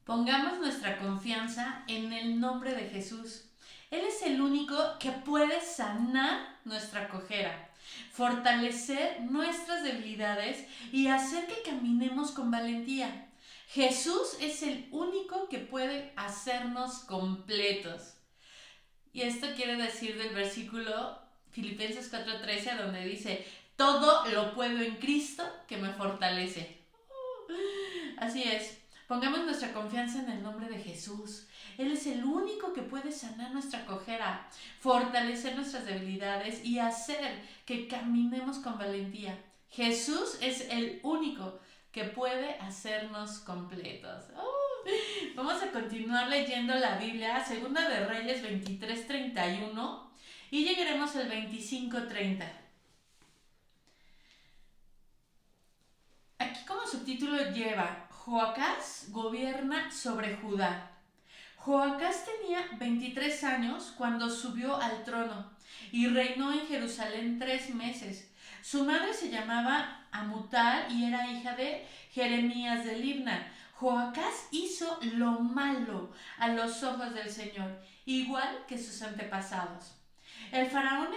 Pongamos nuestra confianza en el nombre de Jesús. Él es el único que puede sanar nuestra cojera, fortalecer nuestras debilidades y hacer que caminemos con valentía. Jesús es el único que puede hacernos completos. Y esto quiere decir del versículo Filipenses 4:13, donde dice, todo lo puedo en Cristo que me fortalece. Así es, pongamos nuestra confianza en el nombre de Jesús. Él es el único que puede sanar nuestra cojera, fortalecer nuestras debilidades y hacer que caminemos con valentía. Jesús es el único que puede hacernos completos. Vamos a continuar leyendo la Biblia, Segunda de Reyes 23:31 y llegaremos al 25:30. Aquí como subtítulo lleva Joacás gobierna sobre Judá. Joacás tenía 23 años cuando subió al trono y reinó en Jerusalén 3 meses. Su madre se llamaba Amutal y era hija de Jeremías de Libna. Joacás hizo lo malo a los ojos del Señor, igual que sus antepasados. El faraón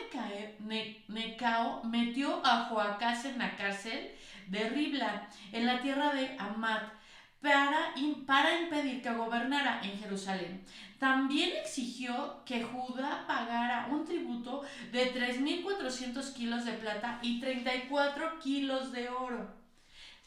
Necao metió a Joacás en la cárcel de Ribla, en la tierra de Amat, para impedir que gobernara en Jerusalén. También exigió que Judá pagara un tributo de 3,400 kilos de plata y 34 kilos de oro.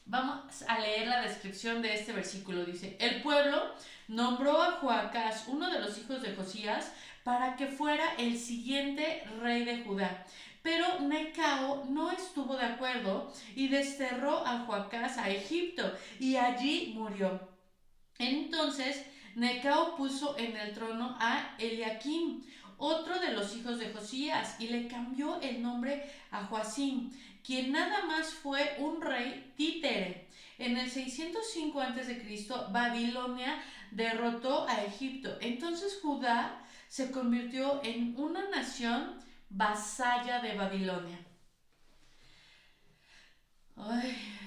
Vamos a leer la descripción de este versículo. Dice, el pueblo nombró a Joacás, uno de los hijos de Josías, para que fuera el siguiente rey de Judá. Pero Necao no estuvo de acuerdo y desterró a Joacás a Egipto y allí murió. Entonces Necao puso en el trono a Eliakim, otro de los hijos de Josías, y le cambió el nombre a Joacim, quien nada más fue un rey títere. En el 605 a.C., Babilonia derrotó a Egipto. Entonces Judá se convirtió en una nación vasalla de Babilonia.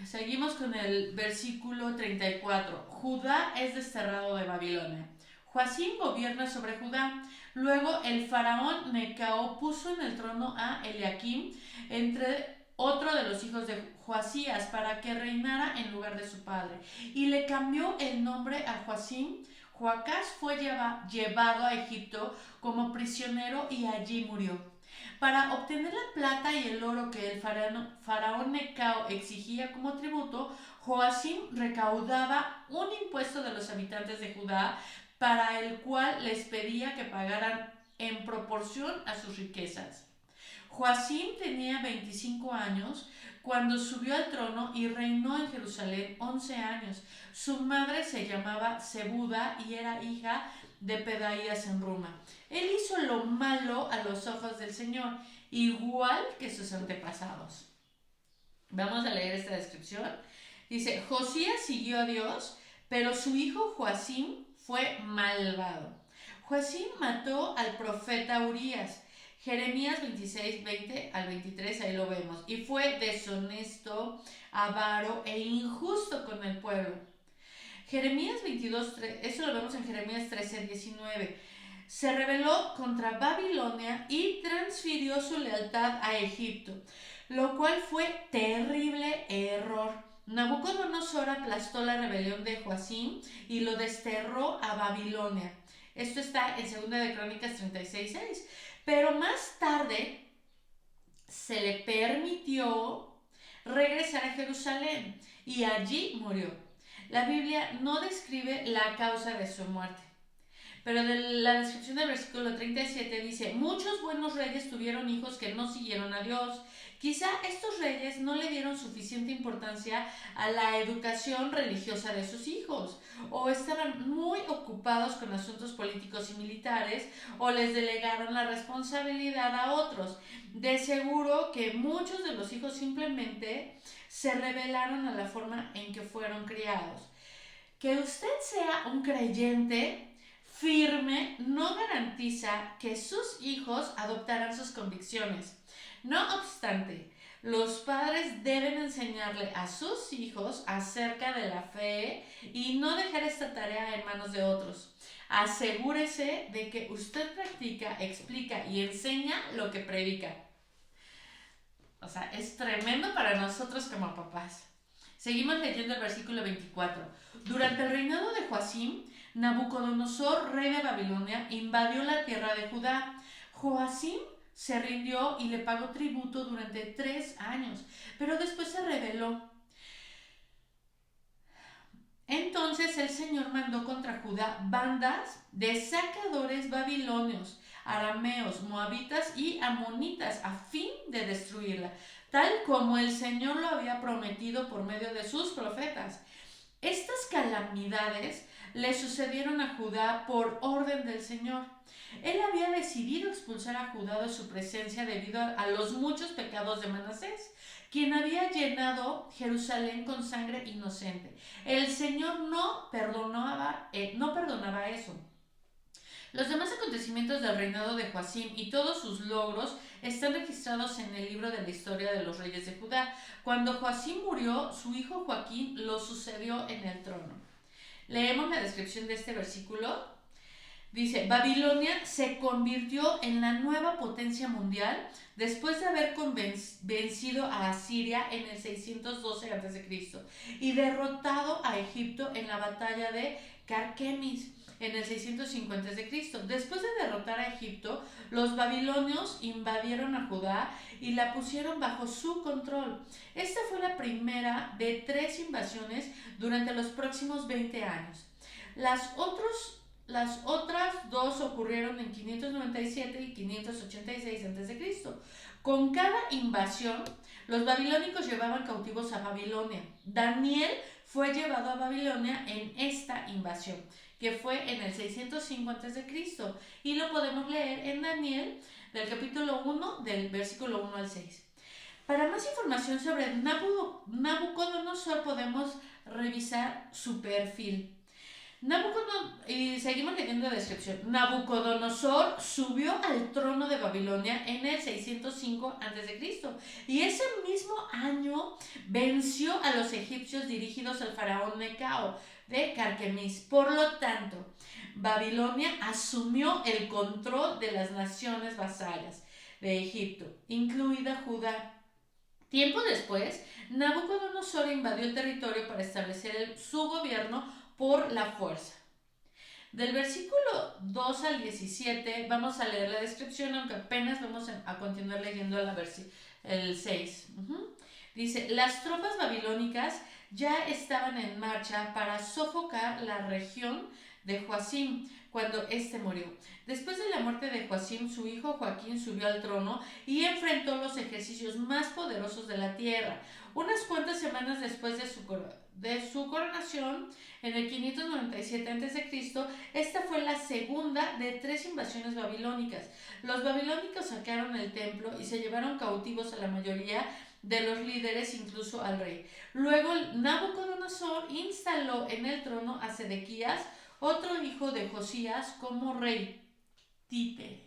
Seguimos con el versículo 34. Judá es desterrado de Babilonia. Joacim gobierna sobre Judá. Luego el faraón Necao puso en el trono a Eliakim, entre otro de los hijos de Joasías, para que reinara en lugar de su padre. Y le cambió el nombre a Joacim. Joacás fue llevado a Egipto como prisionero y allí murió. Para obtener la plata y el oro que el faraón Necao exigía como tributo, Joacim recaudaba un impuesto de los habitantes de Judá, para el cual les pedía que pagaran en proporción a sus riquezas. Joacim tenía 25 años cuando subió al trono y reinó en Jerusalén 11 años. Su madre se llamaba Zebuda y era hija de Pedaías en Ruma. Él hizo lo malo a los ojos del Señor, igual que sus antepasados. Vamos a leer esta descripción. Dice, Josías siguió a Dios, pero su hijo Joacim fue malvado. Joacim mató al profeta Urías. Jeremías 26:20-23, ahí lo vemos. Y fue deshonesto, avaro e injusto con el pueblo. Jeremías 22:3, eso lo vemos en Jeremías 13:19. Se rebeló contra Babilonia y transfirió su lealtad a Egipto, lo cual fue terrible error. Nabucodonosor aplastó la rebelión de Joacim y lo desterró a Babilonia. Esto está en 2 de Crónicas 36:6. Pero más tarde se le permitió regresar a Jerusalén y allí murió. La Biblia no describe la causa de su muerte, pero de la descripción del versículo 37 dice, muchos buenos reyes tuvieron hijos que no siguieron a Dios. Quizá estos reyes no le dieron suficiente importancia a la educación religiosa de sus hijos, o estaban muy ocupados con asuntos políticos y militares, o les delegaron la responsabilidad a otros. De seguro que muchos de los hijos simplemente se rebelaron a la forma en que fueron criados. Que usted sea un creyente firme no garantiza que sus hijos adoptarán sus convicciones. No obstante, Los padres deben enseñarle a sus hijos acerca de la fe y no dejar esta tarea en manos de otros. Asegúrese de que usted practica, explica y enseña lo que predica. O sea, es tremendo para nosotros como papás. Seguimos leyendo el versículo 24. Durante el reinado de Joacim, Nabucodonosor, rey de Babilonia, invadió la tierra de Judá. Joacim se rindió y le pagó tributo durante 3 años, pero después se rebeló. Entonces el Señor mandó contra Judá bandas de saqueadores babilonios, arameos, moabitas y amonitas a fin de destruirla, tal como el Señor lo había prometido por medio de sus profetas. Estas calamidades le sucedieron a Judá por orden del Señor. Él había decidido expulsar a Judá de su presencia debido a los muchos pecados de Manasés, quien había llenado Jerusalén con sangre inocente. El Señor no perdonaba eso. Los demás acontecimientos del reinado de Joacim y todos sus logros están registrados en el libro de la historia de los reyes de Judá. Cuando Joacim murió, su hijo Joaquín lo sucedió en el trono. Leemos la descripción de este versículo. Dice, Babilonia se convirtió en la nueva potencia mundial después de haber vencido a Asiria en el 612 a.C. y derrotado a Egipto en la batalla de Carquemis en el 650 a.C. Después de derrotar a Egipto, los babilonios invadieron a Judá y la pusieron bajo su control. Esta fue la primera de 3 invasiones durante los próximos 20 años. Las otras 2 ocurrieron en 597 y 586 a.C. Con cada invasión, los babilónicos llevaban cautivos a Babilonia. Daniel fue llevado a Babilonia en esta invasión, que fue en el 605 a.C. y lo podemos leer en Daniel del capítulo 1 del versículo 1 al 6. Para más información sobre Nabucodonosor podemos revisar su perfil. Y seguimos leyendo la descripción. Nabucodonosor subió al trono de Babilonia en el 605 a.C. y ese mismo año venció a los egipcios dirigidos al faraón Necao de Carquemis. Por lo tanto, Babilonia asumió el control de las naciones vasallas de Egipto, incluida Judá. Tiempo después, Nabucodonosor invadió el territorio para establecer su gobierno por la fuerza. Del versículo 2 al 17 vamos a leer la descripción, aunque apenas vamos a continuar leyendo el 6. Dice, las tropas babilónicas ya estaban en marcha para sofocar la región de Joacim cuando éste murió. Después de la muerte de Joacim, su hijo Joaquín subió al trono y enfrentó los ejercicios más poderosos de la tierra. Unas cuantas semanas después de su coronación, en el 597 a.C., esta fue la segunda de 3 invasiones babilónicas. Los babilónicos saquearon el templo y se llevaron cautivos a la mayoría de los líderes, incluso al rey. Luego Nabucodonosor instaló en el trono a Sedequías, otro hijo de Josías, como rey títere.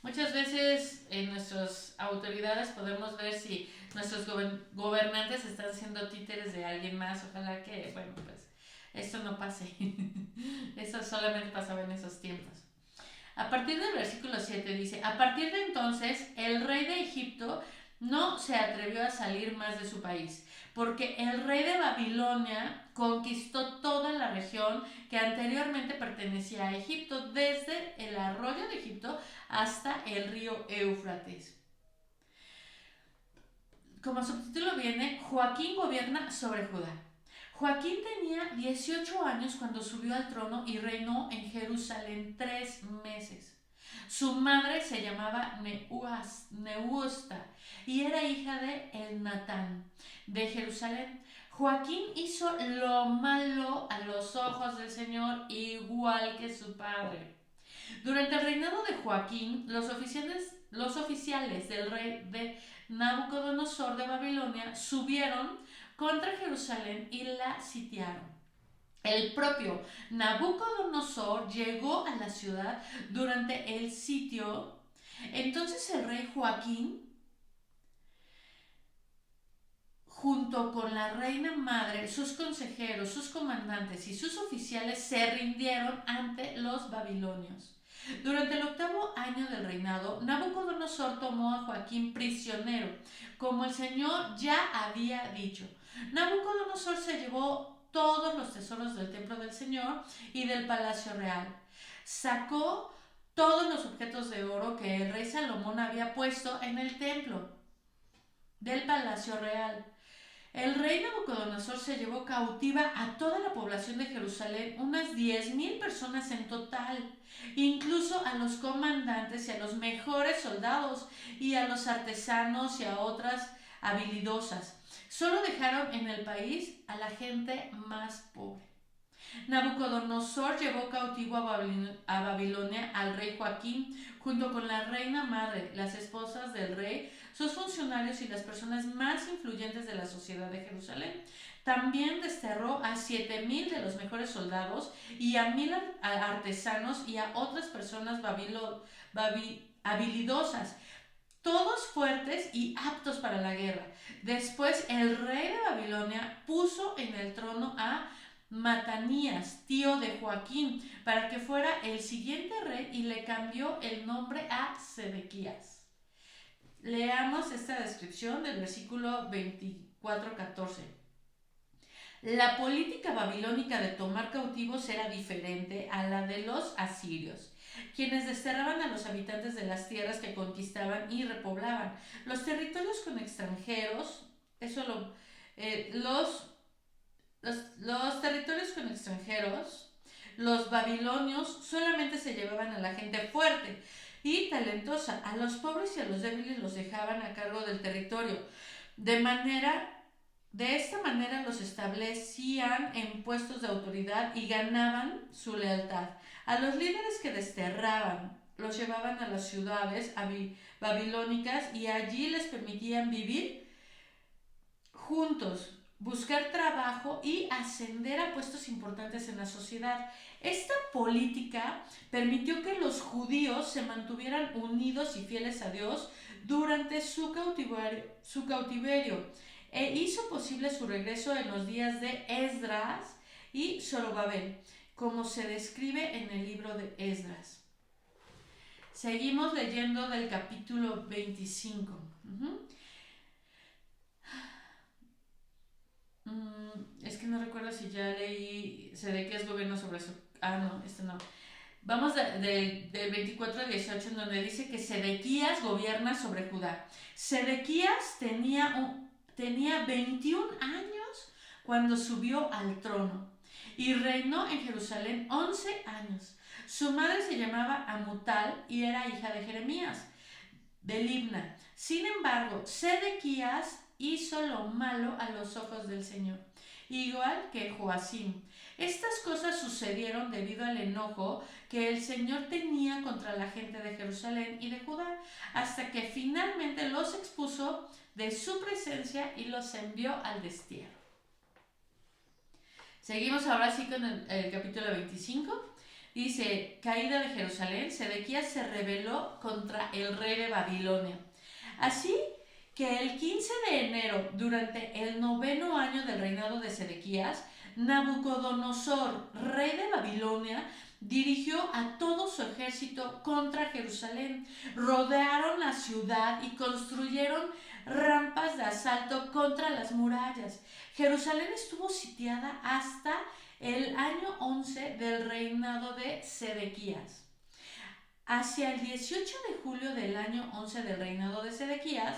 Muchas veces en nuestras autoridades podemos ver si nuestros gobernantes están siendo títeres de alguien más. Ojalá que, bueno, pues esto no pase. Eso solamente pasaba en esos tiempos. A partir del versículo 7 dice, a partir de entonces el rey de Egipto no se atrevió a salir más de su país, porque el rey de Babilonia conquistó toda la región que anteriormente pertenecía a Egipto, desde el arroyo de Egipto hasta el río Éufrates. Como subtítulo viene, Joaquín gobierna sobre Judá. Joaquín tenía 18 años cuando subió al trono y reinó en Jerusalén 3 meses. Su madre se llamaba Neusta y era hija de Elnatán de Jerusalén. Joaquín hizo lo malo a los ojos del Señor, igual que su padre. Durante el reinado de Joaquín, los oficiales del rey de Nabucodonosor de Babilonia subieron contra Jerusalén y la sitiaron. El propio Nabucodonosor llegó a la ciudad durante el sitio. Entonces el rey Joaquín junto con la reina madre, sus consejeros, sus comandantes y sus oficiales se rindieron ante los babilonios. Durante el 8º año del reinado, Nabucodonosor tomó a Joaquín prisionero, como el Señor ya había dicho. Nabucodonosor se llevó todos los tesoros del templo del Señor y del palacio real. Sacó todos los objetos de oro que el rey Salomón había puesto en el templo del palacio real. El rey Nabucodonosor se llevó cautiva a toda la población de Jerusalén, unas 10,000 personas en total, incluso a los comandantes y a los mejores soldados y a los artesanos y a otras habilidosas. Solo dejaron en el país a la gente más pobre. Nabucodonosor llevó cautivo a Babilonia al rey Joaquín, junto con la reina madre, las esposas del rey, sus funcionarios y las personas más influyentes de la sociedad de Jerusalén. También desterró a 7,000 de los mejores soldados y a 1,000 artesanos y a otras personas habilidosas, todos fuertes y aptos para la guerra. Después el rey de Babilonia puso en el trono a Matanías, tío de Joaquín, para que fuera el siguiente rey y le cambió el nombre a Sedequías. Leamos esta descripción del versículo 24-14. La política babilónica de tomar cautivos era diferente a la de los asirios, quienes desterraban a los habitantes de las tierras que conquistaban y repoblaban. Los territorios con extranjeros, los territorios con extranjeros, los babilonios solamente se llevaban a la gente fuerte y talentosa. A los pobres y a los débiles los dejaban a cargo del territorio. De esta manera los establecían en puestos de autoridad y ganaban su lealtad. A los líderes que desterraban los llevaban a las ciudades babilónicas y allí les permitían vivir juntos, buscar trabajo y ascender a puestos importantes en la sociedad. Esta política permitió que los judíos se mantuvieran unidos y fieles a Dios durante su cautiverio e hizo posible su regreso en los días de Esdras y Zorobabel, como se describe en el libro de Esdras. Seguimos leyendo del capítulo 25. Es que no recuerdo si ya leí Sedequías gobierno sobre su... no, no. Vamos del 24 al 18, en donde dice que Sedequías gobierna sobre Judá. Sedequías tenía 21 años cuando subió al trono y reinó en Jerusalén 11 años. Su madre se llamaba Amutal y era hija de Jeremías, de Libna. Sin embargo, Sedequías hizo lo malo a los ojos del Señor, igual que Joacim. Estas cosas sucedieron debido al enojo que el Señor tenía contra la gente de Jerusalén y de Judá, hasta que finalmente los expuso de su presencia y los envió al destierro. Seguimos ahora sí con el capítulo 25. Dice, caída de Jerusalén, Sedequías se rebeló contra el rey de Babilonia. Así que el 15 de enero, durante el 9º año del reinado de Sedequías, Nabucodonosor, rey de Babilonia, dirigió a todo su ejército contra Jerusalén. Rodearon la ciudad y construyeron rampas de asalto contra las murallas. Jerusalén estuvo sitiada hasta el año 11 del reinado de Sedequías. Hacia el 18 de julio del año 11 del reinado de Sedequías,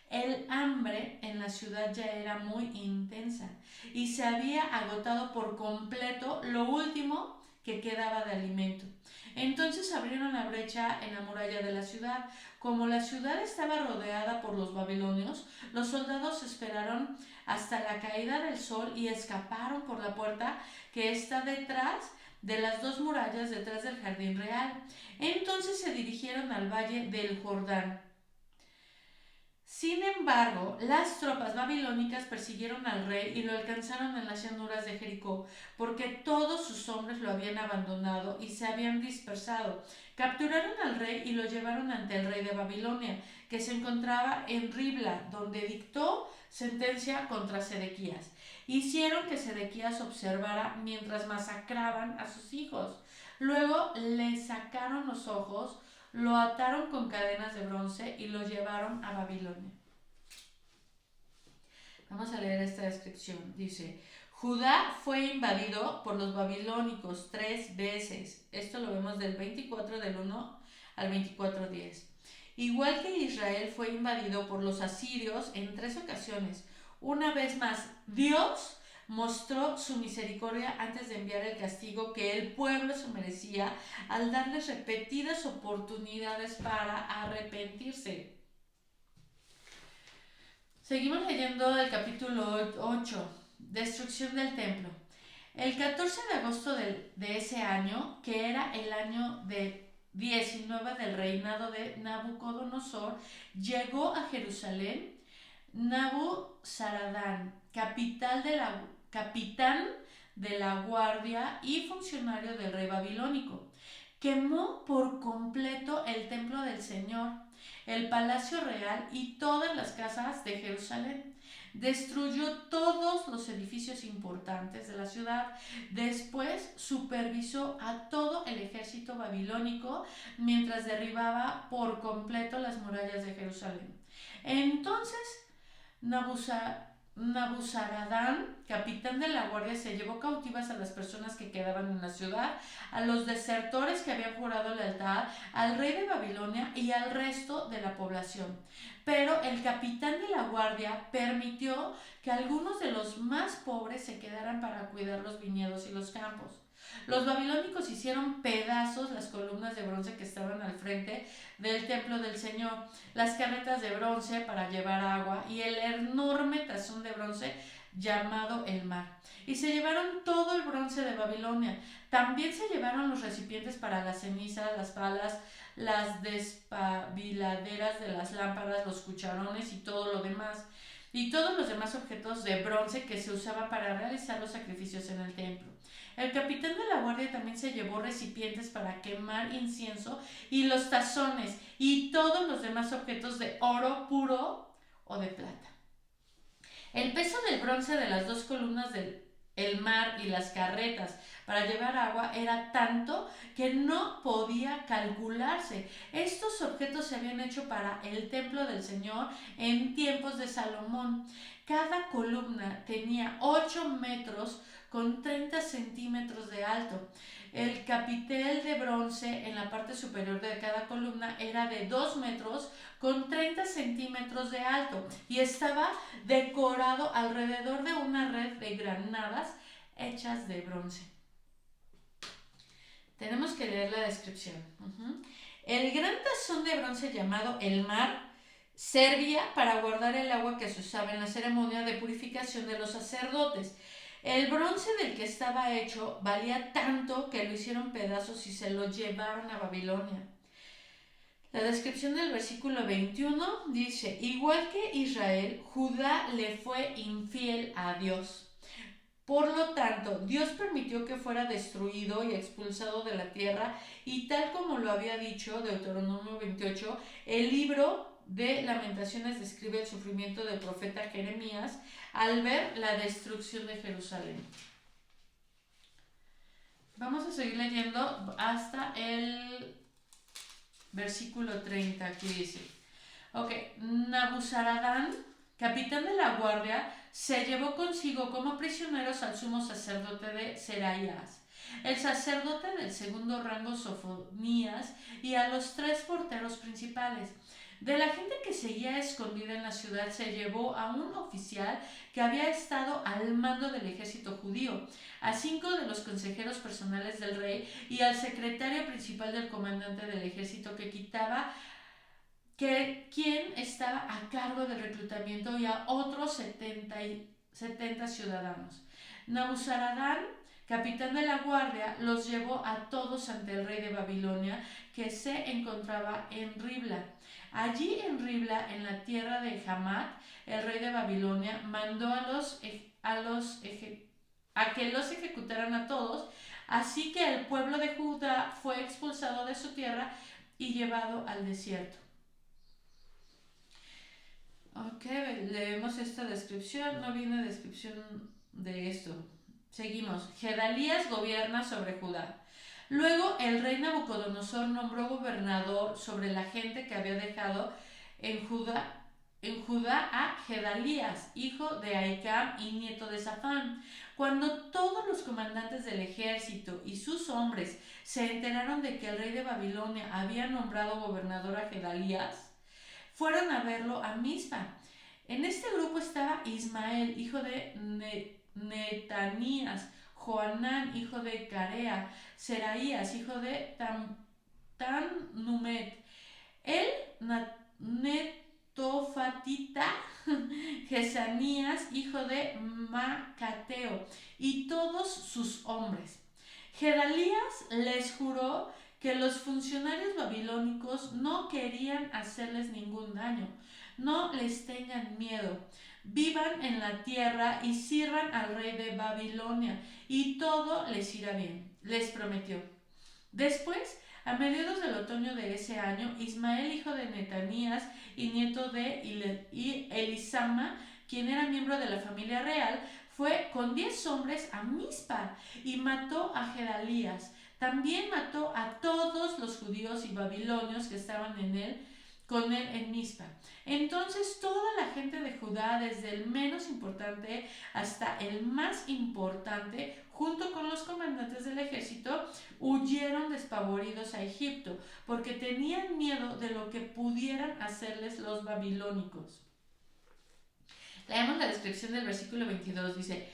el hambre en la ciudad ya era muy intensa y se había agotado por completo lo último que quedaba de alimento. Entonces abrieron la brecha en la muralla de la ciudad. Como la ciudad estaba rodeada por los babilonios, los soldados esperaron hasta la caída del sol y escaparon por la puerta que está detrás de las dos murallas, detrás del jardín real. Entonces se dirigieron al valle del Jordán. Sin embargo, las tropas babilónicas persiguieron al rey y lo alcanzaron en las llanuras de Jericó, porque todos sus hombres lo habían abandonado y se habían dispersado. Capturaron al rey y lo llevaron ante el rey de Babilonia, que se encontraba en Ribla, donde dictó sentencia contra Sedequías. Hicieron que Sedequías observara mientras masacraban a sus hijos. Luego le sacaron los ojos, lo ataron con cadenas de bronce y lo llevaron a Babilonia. Vamos a leer esta descripción. Dice, Judá fue invadido por los babilónicos 3 veces. Esto lo vemos del 24 del 1 al 24:10. Igual que Israel fue invadido por los asirios en 3 ocasiones. Una vez más, Dios mostró su misericordia antes de enviar el castigo que el pueblo se merecía al darles repetidas oportunidades para arrepentirse. Seguimos leyendo el capítulo 8, destrucción del templo. El 14 de agosto de ese año, que era el año de 19 del reinado de Nabucodonosor, llegó a Jerusalén Nabuzaradán, capitán de la guardia y funcionario del rey babilónico. Quemó por completo el templo del Señor, el palacio real y todas las casas de Jerusalén. Destruyó todos los edificios importantes de la ciudad. Después supervisó a todo el ejército babilónico mientras derribaba por completo las murallas de Jerusalén. Entonces Nabuzaradán, capitán de la guardia, se llevó cautivas a las personas que quedaban en la ciudad, a los desertores que habían jurado lealtad al rey de Babilonia y al resto de la población. Pero el capitán de la guardia permitió que algunos de los más pobres se quedaran para cuidar los viñedos y los campos. Los babilónicos hicieron pedazos las columnas de bronce que estaban al frente del templo del Señor, las carretas de bronce para llevar agua y el enorme tazón de bronce llamado el mar. Y se llevaron todo el bronce de Babilonia. También se llevaron los recipientes para la ceniza, las palas, las despabiladeras de las lámparas, los cucharones y todo lo demás. Y todos los demás objetos de bronce que se usaban para realizar los sacrificios en el templo. El capitán de la guardia también se llevó recipientes para quemar incienso y los tazones y todos los demás objetos de oro puro o de plata. El peso del bronce de las dos columnas del mar y las carretas para llevar agua era tanto que no podía calcularse. Estos objetos se habían hecho para el templo del Señor en tiempos de Salomón. Cada columna tenía 8 metros con 30 centímetros de alto. El capitel de bronce en la parte superior de cada columna era de 2 metros con 30 centímetros de alto y estaba decorado alrededor de una red de granadas hechas de bronce. Tenemos que leer la descripción. El gran tazón de bronce llamado el mar servía para guardar el agua que se usaba en la ceremonia de purificación de los sacerdotes. El bronce del que estaba hecho valía tanto que lo hicieron pedazos y se lo llevaron a Babilonia. La descripción del versículo 21 dice, igual que Israel, Judá le fue infiel a Dios. Por lo tanto, Dios permitió que fuera destruido y expulsado de la tierra, y tal como lo había dicho Deuteronomio 28, el libro de Lamentaciones describe el sufrimiento del profeta Jeremías al ver la destrucción de Jerusalén. Vamos a seguir leyendo hasta el versículo 30, aquí dice. Nabuzaradán, capitán de la guardia, se llevó consigo como prisioneros al sumo sacerdote de Seraías, el sacerdote del segundo rango Sofonías y a los 3 porteros principales. De la gente que seguía escondida en la ciudad se llevó a un oficial que había estado al mando del ejército judío, a 5 de los consejeros personales del rey y al secretario principal del comandante del ejército quien estaba a cargo del reclutamiento y a otros 70 ciudadanos. Nabuzaradán, capitán de la guardia, los llevó a todos ante el rey de Babilonia, que se encontraba en Ribla. Allí en Ribla, en la tierra de Hamat, el rey de Babilonia mandó a que los ejecutaran a todos, así que el pueblo de Judá fue expulsado de su tierra y llevado al desierto. Ok, leemos esta descripción, no viene descripción de esto. Seguimos. Gedalías gobierna sobre Judá. Luego el rey Nabucodonosor nombró gobernador sobre la gente que había dejado en Judá a Gedalías, hijo de Ahicam y nieto de Safán. Cuando todos los comandantes del ejército y sus hombres se enteraron de que el rey de Babilonia había nombrado gobernador a Gedalías, fueron a verlo a Mizpa. En este grupo estaba Ismael, hijo de Netanías, Joanán, hijo de Carea, Seraías, hijo de Tannumet, el Netofatita, Jesanías, hijo de Macateo, y todos sus hombres. Gedalías les juró que los funcionarios babilónicos no querían hacerles ningún daño. No les tengan miedo. Vivan en la tierra y sirvan al rey de Babilonia, y todo les irá bien, les prometió. Después, a mediados del otoño de ese año, Ismael, hijo de Netanías y nieto de Elisama, quien era miembro de la familia real, fue con 10 hombres a Mizpa y mató a Gedalías. También mató a todos los judíos y babilonios que estaban con él en Mizpa. Entonces toda la gente de Judá, desde el menos importante hasta el más importante, junto con los comandantes del ejército, huyeron despavoridos a Egipto, porque tenían miedo de lo que pudieran hacerles los babilónicos. Leemos la descripción del versículo 22, dice: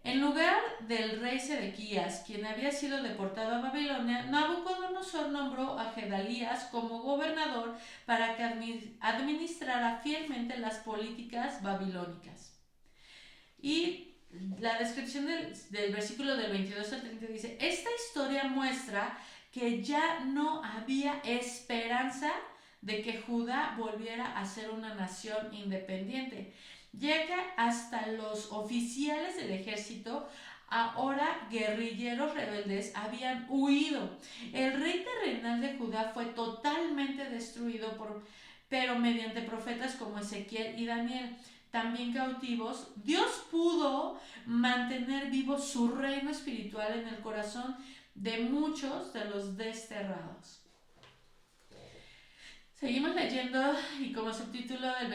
en lugar del rey Sedequías, quien había sido deportado a Babilonia, Nabucodonosor nombró a Gedalías como gobernador para que administrara fielmente las políticas babilónicas. Y la descripción del versículo del 22 al 30 dice: esta historia muestra que ya no había esperanza de que Judá volviera a ser una nación independiente, ya que hasta los oficiales del ejército, ahora guerrilleros rebeldes, habían huido. El rey terrenal de Judá fue totalmente destruido, pero mediante profetas como Ezequiel y Daniel, también cautivos, Dios pudo mantener vivo su reino espiritual en el corazón de muchos de los desterrados. Seguimos leyendo, y como subtítulo el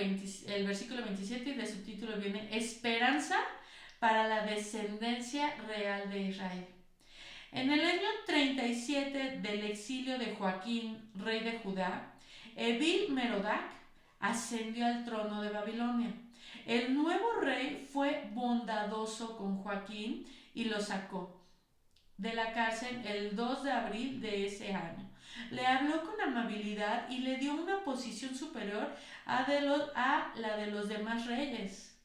versículo 27, y de subtítulo viene: esperanza para la descendencia real de Israel. En el año 37 del exilio de Joaquín, rey de Judá, Evil-Merodach ascendió al trono de Babilonia. El nuevo rey fue bondadoso con Joaquín y lo sacó de la cárcel el 2 de abril de ese año. Le habló con amabilidad y le dio una posición superior a la de los demás reyes.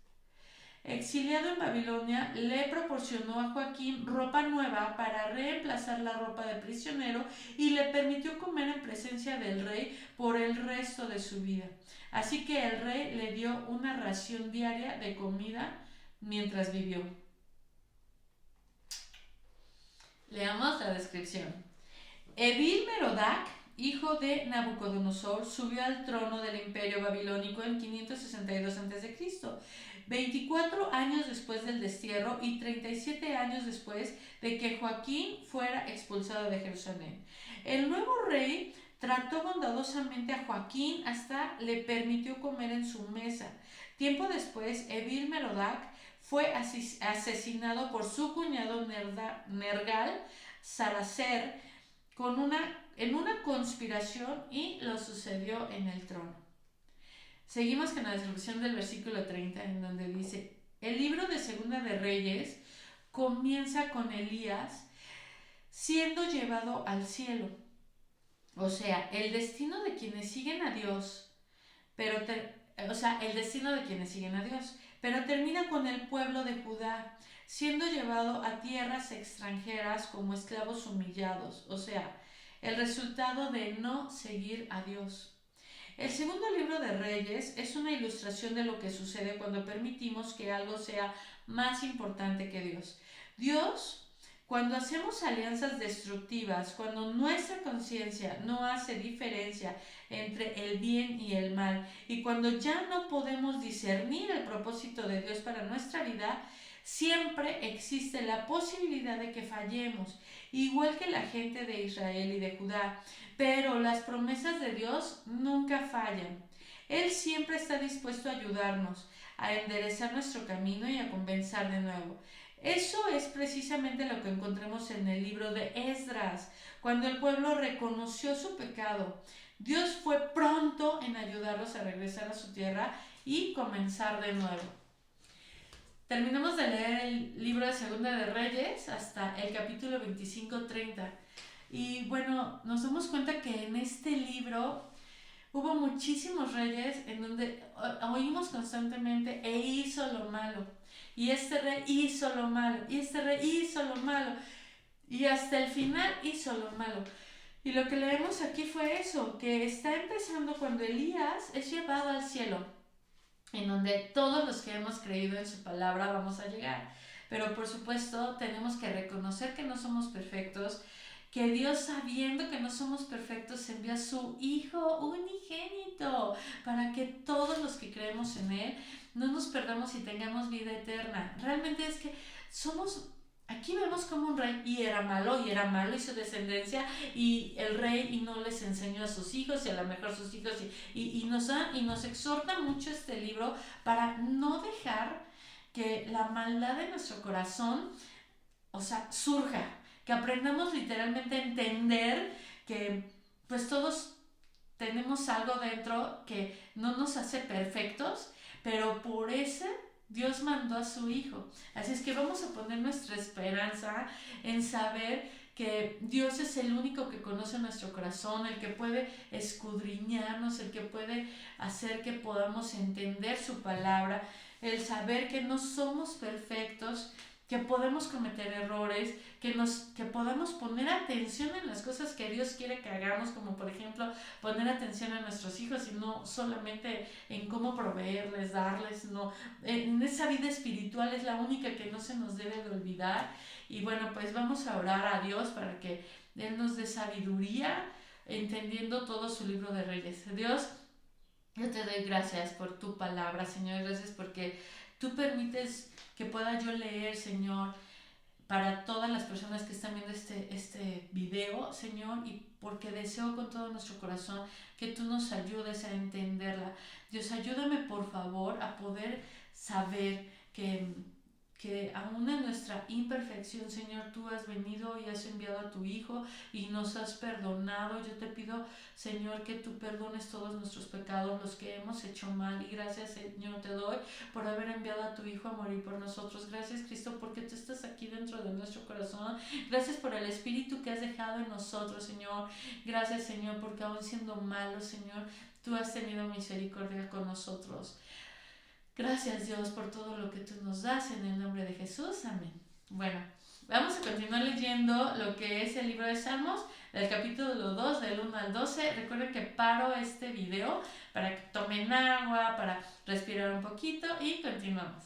Exiliado en Babilonia, le proporcionó a Joaquín ropa nueva para reemplazar la ropa de prisionero y le permitió comer en presencia del rey por el resto de su vida. Así que el rey le dio una ración diaria de comida mientras vivió. Leamos la descripción. Evil-Merodach, hijo de Nabucodonosor, subió al trono del imperio babilónico en 562 a.C., 24 años después del destierro y 37 años después de que Joaquín fuera expulsado de Jerusalén. El nuevo rey trató bondadosamente a Joaquín hasta le permitió comer en su mesa. Tiempo después, Evil-Merodach fue asesinado por su cuñado Nergal-Sarecer en una conspiración, y lo sucedió en el trono. Seguimos con la descripción del versículo 30, en donde dice: el libro de Segunda de Reyes comienza con Elías siendo llevado al cielo. O sea, el destino de quienes siguen a Dios, pero termina con el pueblo de Judá. siendo llevado a tierras extranjeras como esclavos humillados, o sea, el resultado de no seguir a Dios. El segundo libro de Reyes es una ilustración de lo que sucede cuando permitimos que algo sea más importante que Dios. Dios, cuando hacemos alianzas destructivas, cuando nuestra conciencia no hace diferencia entre el bien y el mal, y cuando ya no podemos discernir el propósito de Dios para nuestra vida, siempre existe la posibilidad de que fallemos, igual que la gente de Israel y de Judá. Pero las promesas de Dios nunca fallan. Él siempre está dispuesto a ayudarnos, a enderezar nuestro camino y a comenzar de nuevo. Eso es precisamente lo que encontramos en el libro de Esdras, cuando el pueblo reconoció su pecado. Dios fue pronto en ayudarlos a regresar a su tierra y comenzar de nuevo. Terminamos de leer el libro de Segunda de Reyes hasta el capítulo 25-30. Y bueno, nos damos cuenta que en este libro hubo muchísimos reyes en donde oímos constantemente e hizo lo malo. Y este rey hizo lo malo. Y este rey hizo lo malo. Y hasta el final hizo lo malo. Y lo que leemos aquí fue eso, que está empezando cuando Elías es llevado al cielo, en donde todos los que hemos creído en su palabra vamos a llegar. Pero por supuesto tenemos que reconocer que no somos perfectos, que Dios, sabiendo que no somos perfectos, envía a su Hijo unigénito para que todos los que creemos en Él no nos perdamos y tengamos vida eterna. Realmente es que somos... Aquí vemos como un rey y era malo y su descendencia y el rey y no les enseñó a sus hijos y a lo mejor sus hijos y nos exhorta mucho este libro para no dejar que la maldad de nuestro corazón, o sea, surja, que aprendamos literalmente a entender que pues todos tenemos algo dentro que no nos hace perfectos, pero por ese Dios mandó a su Hijo. Así es que vamos a poner nuestra esperanza en saber que Dios es el único que conoce nuestro corazón, el que puede escudriñarnos, el que puede hacer que podamos entender su palabra, el saber que no somos perfectos, que podemos cometer errores, que podamos poner atención en las cosas que Dios quiere que hagamos, como por ejemplo poner atención a nuestros hijos y no solamente en cómo proveerles, darles, no, en esa vida espiritual es la única que no se nos debe de olvidar. Y bueno, pues vamos a orar a Dios para que Él nos dé sabiduría, entendiendo todo su libro de Reyes. Dios, yo te doy gracias por tu palabra, Señor, gracias porque tú permites que pueda yo leer, Señor, para todas las personas que están viendo este video, Señor, y porque deseo con todo nuestro corazón que tú nos ayudes a entenderla. Dios, ayúdame por favor a poder saber que aún en nuestra imperfección, Señor, tú has venido y has enviado a tu Hijo y nos has perdonado. Yo te pido, Señor, que tú perdones todos nuestros pecados, los que hemos hecho mal. Y gracias, Señor, te doy por haber enviado a tu Hijo a morir por nosotros. Gracias, Cristo, porque tú estás aquí dentro de nuestro corazón. Gracias por el Espíritu que has dejado en nosotros, Señor. Gracias, Señor, porque aún siendo malos, Señor, tú has tenido misericordia con nosotros. Gracias, Dios, por todo lo que tú nos das, en el nombre de Jesús. Amén. Bueno, vamos a continuar leyendo lo que es el libro de Salmos, del capítulo 2, del 1 al 12. Recuerden que paro este video para que tomen agua, para respirar un poquito y continuamos.